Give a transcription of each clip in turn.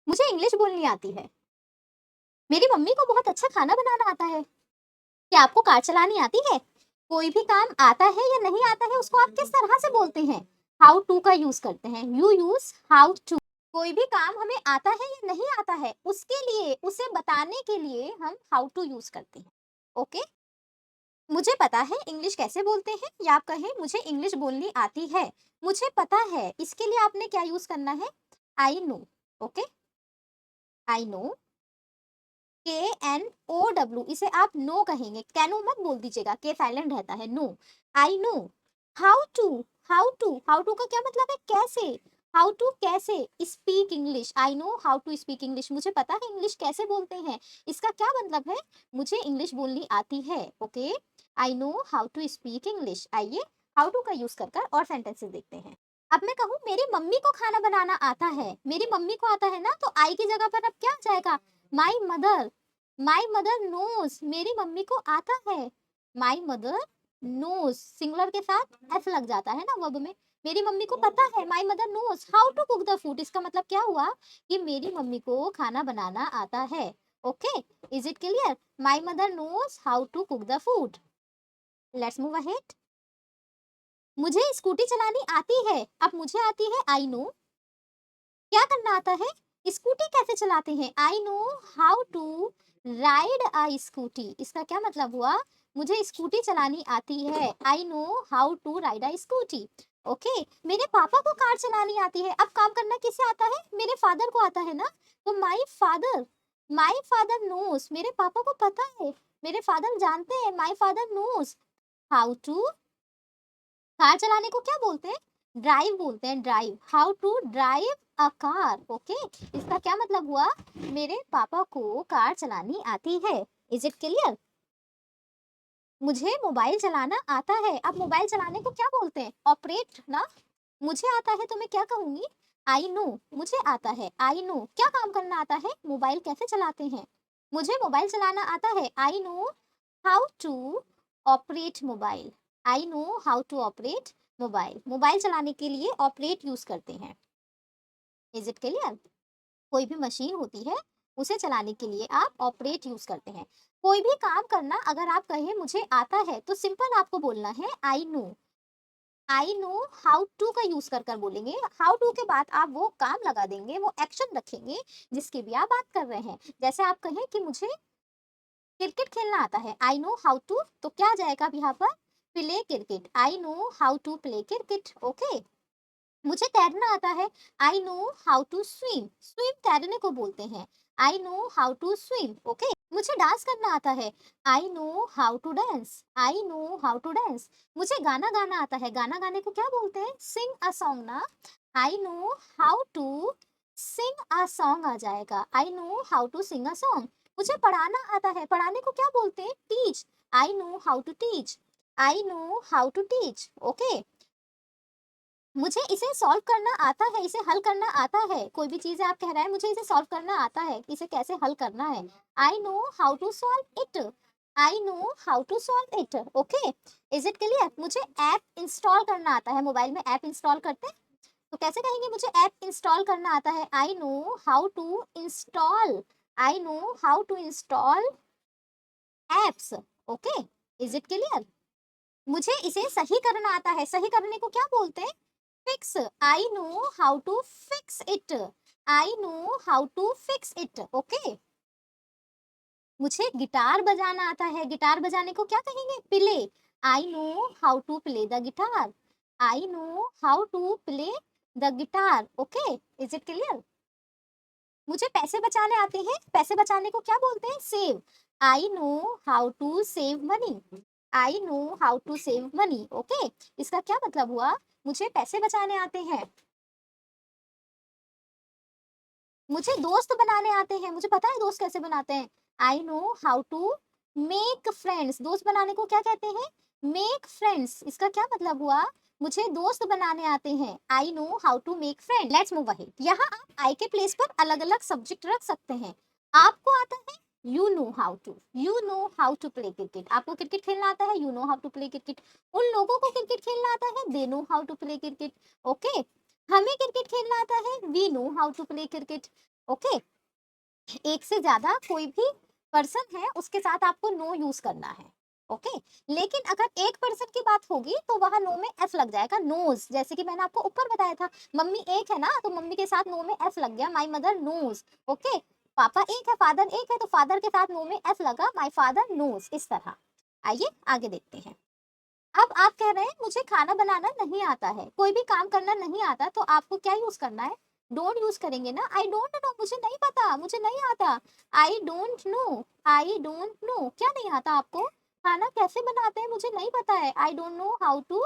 मुझे इंग्लिश बोलनी आती है। मेरी मम्मी को बहुत अच्छा खाना बनाना आता है। क्या आपको कार चलानी आती है? कोई भी काम आता है या नहीं आता है उसको आप किस तरह से बोलते हैं? हाउ टू का यूज करते हैं। You use how to. कोई भी काम हमें आता है या नहीं आता है उसके लिए, उसे बताने के लिए हम हाउ टू यूज करते हैं। ओके? मुझे पता है इंग्लिश कैसे बोलते हैं, या आप कहें मुझे इंग्लिश बोलनी आती है। मुझे पता है, इसके लिए आपने क्या यूज करना है? I no. Okay? I no. KNOW, इसे आप नो कहेंगे, कैनो मत बोल दीजिएगा, के साइलेंट रहता है। No. I know. How to. How to का क्या मतलब है? कैसे। हाउ टू कैसे speak English. I know how to speak English, मुझे पता है इंग्लिश कैसे बोलते हैं। इसका क्या मतलब है? मुझे इंग्लिश बोलनी आती है। Okay? I know how to speak English. आइए हाउ टू का यूज कर और सेंटेंसेस देखते हैं। अब मैं कहूँ मेरी मम्मी को खाना बनाना आता है, मेरी मम्मी को आता है ना, तो आई की जगह पर अब क्या आ जाएगा? My mother. My mother knows, मेरी मम्मी को आता है। माई मदर नोज, सिंगुलर के साथ एस लग जाता है ना वर्ब में। मेरी मम्मी को पता है, my mother knows how to cook the food. इसका मतलब क्या हुआ? कि मेरी मम्मी को खाना बनाना आता है। Okay? Is it clear? My mother knows how to cook the food. Let's move ahead. मुझे स्कूटी चलानी आती है। अब मुझे आती है, आई नो। क्या करना आता है? स्कूटी कैसे चलाते हैं? I know how to ride a scooty. इसका क्या मतलब हुआ? मुझे स्कूटी चलानी आती है। I know how to ride a scooty. Okay? मेरे पापा को कार चलानी आती है। अब काम करना किसे आता है? मेरे फादर को आता है ना, तो माई फादर नोस, मेरे पापा को पता है, मेरे फादर जानते हैं, my father knows how to. Car चलाने को क्या बोलते हैं? ड्राइव बोलते हैं, drive. How to drive a car. Okay? इसका क्या मतलब हुआ? मेरे पापा को कार चलानी आती है। Is it clear? मुझे मोबाइल चलाना आता है। अब मोबाइल चलाने को क्या बोलते हैं? ऑपरेट ना। मुझे आता है तो मैं क्या कहूंगी? I know. मुझे आता है, आई नो। क्या काम करना आता है? मोबाइल कैसे चलाते हैं? मुझे मोबाइल चलाना आता है। I know how to operate mobile. I know how to operate mobile. Mobile चलाने के लिए ऑपरेट यूज करते हैं। Is it clear? कोई भी मशीन होती है, उसे चलाने के लिए आप ऑपरेट यूज करते हैं। कोई भी काम करना अगर आप कहें मुझे आता है, तो सिंपल आपको बोलना है I know. I know how to का यूज कर बोलेंगे। हाउ टू के बाद आप वो काम लगा देंगे, वो एक्शन रखेंगे जिसकी भी आप बात कर रहे हैं। जैसे आप कहें कि मुझे क्रिकेट खेलना आता है, आई नो हाउ टू, तो क्या आ जाएगा अब यहाँ पर? Play cricket. I know how to play cricket. Okay? मुझे तैरना आता है। I know how to swim. Swim तैरने को बोलते हैं। I know how to swim. Okay? मुझे डांस करना आता है। I know how to dance. I know how to dance. मुझे गाना गाना आता है। गाना गाने को क्या बोलते हैं? सिंग अ सॉन्ग ना। I know how to sing a song आ जाएगा। I know how to sing a song. मुझे पढ़ाना आता है। पढ़ाने को क्या बोलते हैं? Teach. I know how to teach. I know how to teach. Okay? मुझे इसे सॉल्व करना आता है, इसे हल करना आता है। कोई भी चीज़ है, आप कह रहे हैं मुझे इसे सॉल्व करना आता है, इसे कैसे हल करना है। I know how to solve it. I know how to solve it. Okay? Is it clear? मुझे ऐप इंस्टॉल करना आता है। मोबाइल में ऐप इंस्टॉल करते हैं, तो कैसे कहेंगे? मुझे ऐप इंस्टॉल करना आता है। I know how to install. I know how to install apps. Okay? Is it clear? मुझे इसे सही करना आता है। सही करने को क्या बोलते हैं? Fix. I know how to fix it. I know how to fix it. Okay? मुझे गिटार बजाना आता है। गिटार बजाने को क्या कहेंगे? Play. I know how to play the guitar. I know how to play the guitar. Okay? Is it clear? मुझे पैसे बचाने आते हैं। पैसे बचाने को क्या बोलते हैं? Save. I know how to save money. I know how to save money. Okay? इसका क्या मतलब हुआ? मुझे पैसे बचाने आते हैं। मुझे दोस्त बनाने आते हैं। मुझे पता है दोस्त कैसे बनाते हैं। I know how to make friends. दोस्त बनाने को क्या कहते हैं? Make friends. इसका क्या मतलब हुआ? मुझे दोस्त बनाने आते हैं। I know how to make friend. Let's move ahead. यहाँ आप आई के प्लेस पर अलग अलग सब्जेक्ट रख सकते हैं। आपको आता है, you know how to. You know how to play cricket. आपको क्रिकेट खेलना आता है, you know how to play cricket. उन लोगों को क्रिकेट खेलना आता है, they know how to play cricket. Okay? हमें क्रिकेट खेलना आता है, we know how to play cricket. Okay. एक से ज्यादा कोई भी पर्सन है उसके साथ आपको नो यूज करना है। ओके। लेकिन अगर एक पर्सन की बात होगी तो वहां नो में एफ लग जाएगा, नोज, जैसे कि मैंने आपको ऊपर बताया था। मम्मी एक है ना, तो मम्मी के साथ नो में एफ लग गया, माई मदर नोज। ओके। पापा एक है, फादर एक है, तो फादर के साथ नो में एफ लगा, माई फादर नोज, इस तरह। आइए आगे देखते हैं। अब आप कह रहे हैं मुझे खाना बनाना नहीं आता है, कोई भी काम करना नहीं आता, तो आपको क्या यूज करना है? डोंट यूज करेंगे ना। आई डोंट नो, मुझे नहीं पता, मुझे नहीं आता। I don't no, I don't no, क्या नहीं आता आपको? खाना कैसे बनाते हैं मुझे नहीं पता है, I don't know how to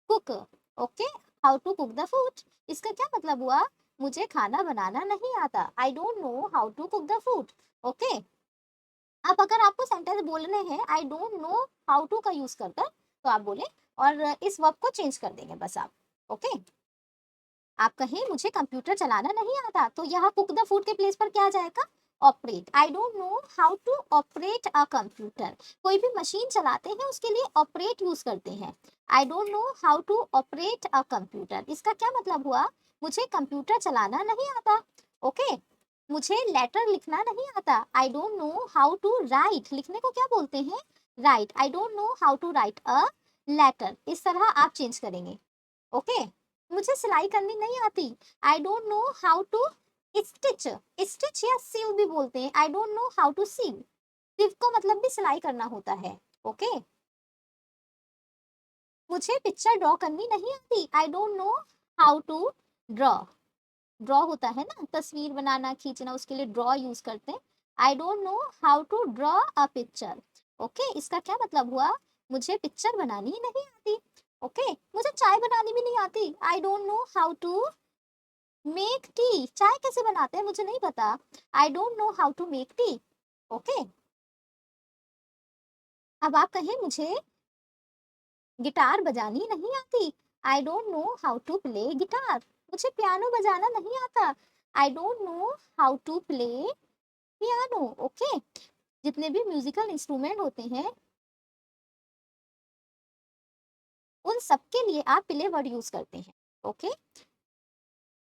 cook. Okay, how to cook the food, इसका क्या मतलब हुआ? मुझे खाना बनाना नहीं आता, I don't know how to cook the food. Okay. अब अगर आपको सेंटेंस बोलने हैं I don't know how to का यूज कर कर, तो आप बोले और इस वर्ब को चेंज कर देंगे बस आप। ओके। आप कहें मुझे कंप्यूटर चलाना नहीं आता, तो यहाँ कुक द फूड के प्लेस पर क्या आ जाएगा? Operate. I don't know how to operate a computer, कोई भी मशीन चलाते हैं उसके लिए ऑपरेट यूज करते हैं। I don't know how to operate a computer, इसका क्या मतलब हुआ? मुझे कंप्यूटर चलाना नहीं आता। ओके। मुझे लेटर लिखना नहीं आता, I don't know how to write, लिखने को क्या बोलते हैं? Write. I don't know how to write a letter, इस तरह आप चेंज करेंगे। ओके। मुझे सिलाई करनी नहीं आती, I don't know how to stitch, stitch या सीव भी बोलते हैं, I don't know how to sew, sew को मतलब भी सिलाई करना होता है। ओके। मुझे पिक्चर ड्रॉ करनी नहीं आती, I don't know how to draw, draw होता है ना तस्वीर बनाना खींचना, उसके लिए ड्रॉ यूज करते हैं। I don't know how to draw a picture. Okay, इसका क्या मतलब हुआ? मुझे पिक्चर बनानी नहीं आती। ओके। मुझे चाय बनानी भी नहीं आती, I don't know how to make tea, चाय कैसे बनाते हैं मुझे नहीं पता, I don't know how to make tea. Okay. अब आप कहें मुझे गिटार बजानी नहीं आती, I don't know how to play guitar, मुझे पियानो बजाना नहीं आता, I don't know how to play piano. Okay. जितने भी म्यूजिकल इंस्ट्रूमेंट होते हैं उन सब के लिए आप प्ले वर्ड यूज करते हैं। ओके।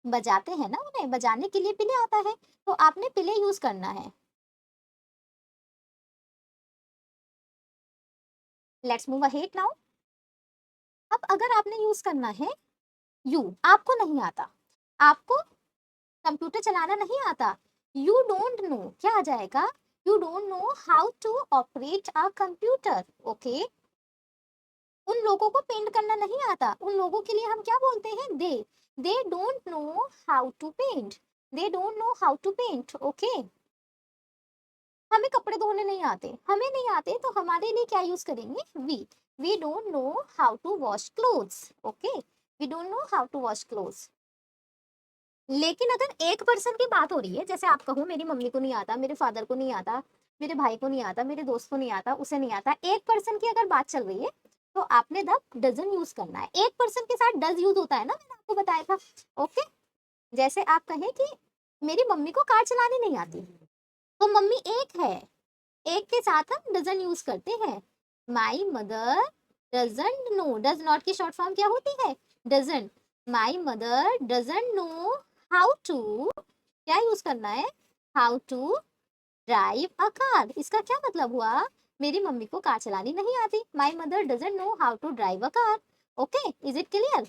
बजाते हैं ना, उन्हें बजाने के लिए प्ले आता है, तो आपने प्ले यूज करना है। Let's move ahead now. अब अगर आपने यूज करना है यू, आपको नहीं आता, आपको कंप्यूटर चलाना नहीं आता, यू डोंट नो, क्या आ जाएगा? You don't know how to operate a computer. Okay. उन लोगों को पेंट करना नहीं आता, उन लोगों के लिए हम क्या बोलते हैं? They don't know how to paint, they don't know how to paint. Okay. हमें कपड़े धोने नहीं आते, हमें नहीं आते, तो हमारे लिए क्या यूज करेंगे? We don't know how to wash clothes. Okay. We don't know how to wash clothes. लेकिन अगर एक पर्सन की बात हो रही है, जैसे आप कहो मेरी मम्मी को नहीं आता, मेरे फादर को नहीं आता, मेरे भाई को नहीं आता, मेरे दोस्त को नहीं आता, उसे नहीं आता, एक पर्सन की अगर बात चल रही है, तो आपने द डजन यूज करना है। एक पर्सन के साथ डज यूज होता है ना, मैंने आपको बताया था। ओके। जैसे आप कहें कि मेरी मम्मी को कार चलानी नहीं आती, तो मम्मी एक है, एक के साथ हम डजन यूज करते हैं। My mother doesn't know, does not की शॉर्ट फॉर्म क्या होती है? Doesn't. My mother doesn't know how to, क्या यूज करना है? How to drive a car, इसका क्या मतलब हुआ? मेरी मम्मी को कार चलानी नहीं आती, my mother doesn't know how to drive a car. Okay, is it clear?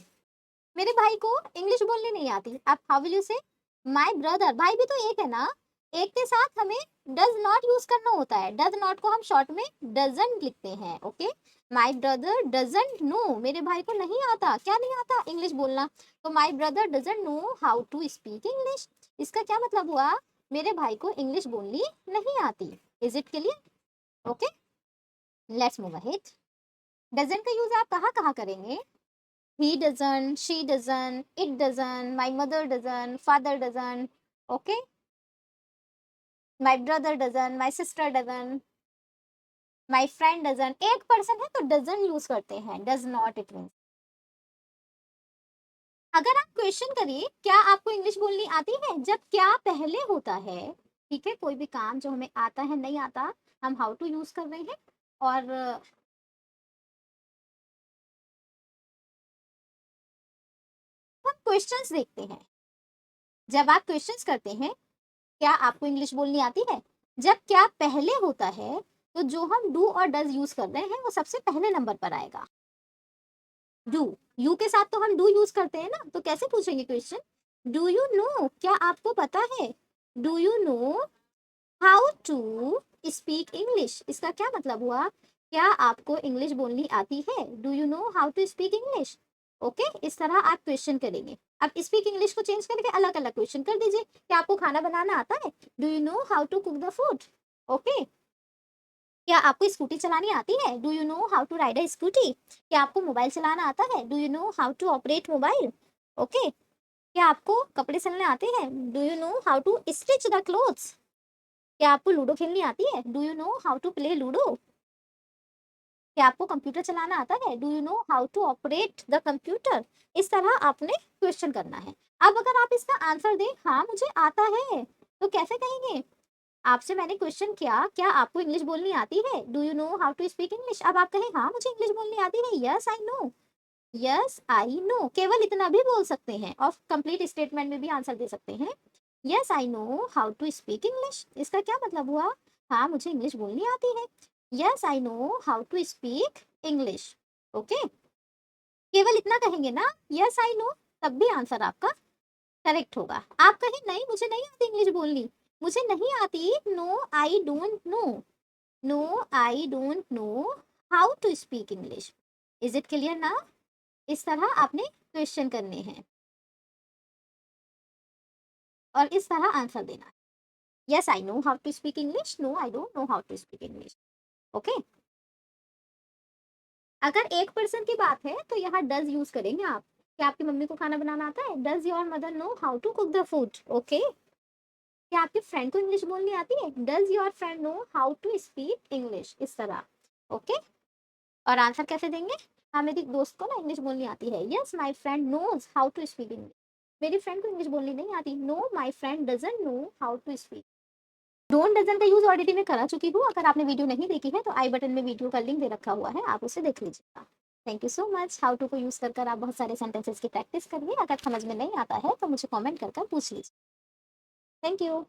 मेरे भाई को इंग्लिश बोलनी नहीं आती, आप how will you say? My brother, भाई भी तो एक है ना, एक के साथ हमें डज नॉट यूज करना होता है, डज नॉट को हम शॉर्ट में डजंट लिखते हैं। Okay. My brother doesn't no, मेरे भाई को नहीं आता, क्या नहीं आता? इंग्लिश बोलना। तो my brother doesn't know how to speak English, इसका क्या मतलब हुआ? मेरे भाई को इंग्लिश बोलनी नहीं आती। Is it clear? Okay. Let's move ahead. Doesn't का यूज आप कहाँ कहाँ करेंगे? He doesn't, she doesn't, it doesn't, my mother doesn't, father doesn't. Okay. My brother doesn't, my sister doesn't, my friend doesn't. एक person है तो doesn't use करते हैं, does not it means। अगर आप क्वेश्चन करिए क्या आपको इंग्लिश बोलनी आती है, जब क्या पहले होता है, ठीक है, कोई भी काम जो हमें आता है नहीं आता, हम हाउ टू यूज कर रहे हैं। और हम क्वेश्चंस देखते हैं, जब आप क्वेश्चंस करते हैं क्या आपको इंग्लिश बोलनी आती है? जब क्या पहले होता है तो जो हम डू और डज यूज कर रहे हैं वो सबसे पहले नंबर पर आएगा। डू, यू के साथ तो हम डू यूज करते हैं ना, तो कैसे पूछेंगे क्वेश्चन? डू यू नो, क्या आपको पता है? Do you know how to speak English, इसका क्या मतलब हुआ? क्या आपको इंग्लिश बोलनी आती है? Do you know how to speak English. Okay, इस तरह आप क्वेश्चन करेंगे। अब स्पीक इंग्लिश को चेंज करके अलग अलग क्वेश्चन कर दीजिए। क्या आपको खाना बनाना आता है? Do you know how to cook the food. Okay, क्या आपको स्कूटी चलानी आती है? Do you know how to ride a scooty. क्या आपको मोबाइल चलाना आता है? Do you know how to operate mobile. Okay, क्या आपको कपड़े सिलने आते हैं? Do you know how to stitch the clothes. क्या आपको लूडो खेलनी आती है? Do you know how to play ludo. क्या आपको कंप्यूटर चलाना आता है? Do you know how to operate the computer. इस तरह आपने क्वेश्चन करना है। अब अगर आप इसका आंसर दें हाँ मुझे आता है, तो कैसे कहेंगे? आपसे मैंने क्वेश्चन किया क्या आपको इंग्लिश बोलनी आती है? Do you know how to speak English. अब आप कहें हाँ मुझे इंग्लिश बोलनी आती है, yes I know. Yes I know, केवल इतना भी बोल सकते हैं और कंप्लीट स्टेटमेंट में भी आंसर दे सकते हैं। Yes I know how to speak English, इसका क्या मतलब हुआ? हाँ मुझे इंग्लिश बोलनी आती है। Yes I know how to speak English. Okay, केवल इतना कहेंगे ना, यस आई नो, तब भी आंसर आपका करेक्ट होगा। आप कहें नहीं मुझे नहीं आती इंग्लिश बोलनी, मुझे नहीं आती, no I don't know, no I don't know how to speak English. Is it clear ना? इस तरह आपने क्वेश्चन करने हैं और इस तरह आंसर देना है। Yes I know how to speak English, no I don't know how to speak English. Okay, अगर एक पर्सन की बात है तो यहाँ डज यूज करेंगे आप। क्या आपकी मम्मी को खाना बनाना आता है? Does your mother know how to cook the food. Okay, क्या आपके फ्रेंड को इंग्लिश बोलनी आती है? Does your friend know how to speak English. इस तरह। ओके, और आंसर कैसे देंगे? हाँ मेरी दोस्त को ना इंग्लिश बोलनी आती है, yes my friend knows how to speak English. मेरी फ्रेंड को इंग्लिश बोलनी नहीं आती, no my friend doesn't know how to speak. Don't doesn't का यूज ऑलरेडी मैं करा चुकी हूँ, अगर आपने वीडियो नहीं देखी है तो आई बटन में वीडियो का लिंक दे रखा हुआ है, आप उसे देख लीजिएगा। Thank you so much. How to को यूज कर आप बहुत सारे सेंटेंसेस की प्रैक्टिस करिए। अगर समझ में नहीं आता है तो मुझे कमेंट कर पूछ लीजिए। Thank you.